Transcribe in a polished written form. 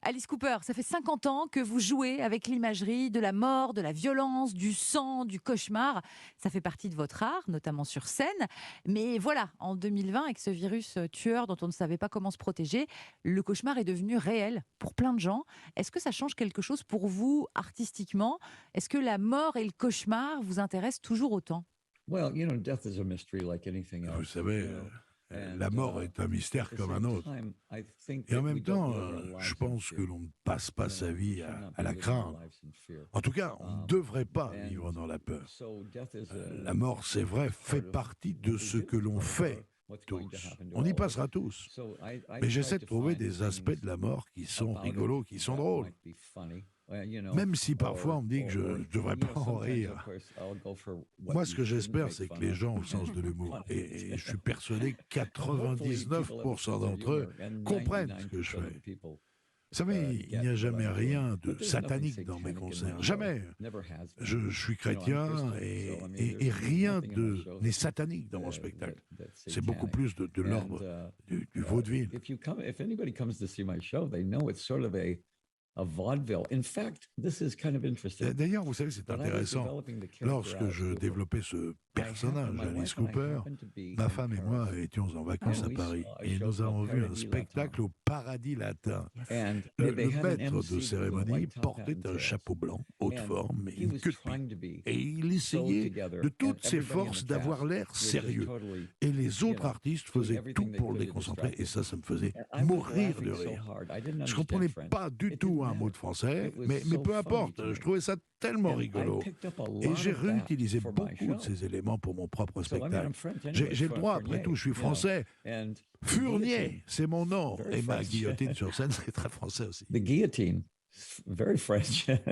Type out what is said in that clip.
Alice Cooper, ça fait 50 ans que vous jouez avec l'imagerie de la mort, de la violence, du sang, du cauchemar. Ça fait partie de votre art, notamment sur scène. Mais voilà, en 2020, avec ce virus tueur dont on ne savait pas comment se protéger, le cauchemar est devenu réel pour plein de gens. Est-ce que ça change quelque chose pour vous artistiquement? Est-ce que la mort et le cauchemar vous intéressent toujours autant? Vous savez, la mort est un mystère comme un autre. Et en même temps, je pense que l'on ne passe pas sa vie à la craindre. En tout cas, on ne devrait pas vivre dans la peur. La mort, c'est vrai, fait partie de ce que l'on fait tous. On y passera tous. Mais j'essaie de trouver des aspects de la mort qui sont rigolos, qui sont drôles. Même si parfois on me dit que je ne devrais pas en rire. Moi, ce que j'espère, c'est que les gens ont le sens de l'humour. Et je suis persuadé que 99% d'entre eux comprennent ce que je fais. Vous savez, il n'y a jamais rien de satanique dans mes concerts. Jamais. Je suis chrétien et rien n'est satanique dans mon spectacle. C'est beaucoup plus de l'ordre du vaudeville. D'ailleurs, vous savez, c'est intéressant. Lorsque je développais ce personnage, Alice Cooper, ma femme et moi étions en vacances à Paris et nous avons vu un spectacle au Paradis Latin. Le maître de cérémonie portait un chapeau blanc, haute forme et une queue de pique. Et il essayait de toutes ses forces d'avoir l'air sérieux. Et les autres artistes faisaient tout pour le déconcentrer. Et ça me faisait mourir de rire. Je ne comprenais pas du tout un mot de français, mais peu importe, je trouvais ça tellement rigolo. Et j'ai réutilisé beaucoup de ces éléments pour mon propre spectacle. J'ai le droit, après tout, je suis français. Fournier, c'est mon nom. Et ma guillotine sur scène, c'est très français aussi.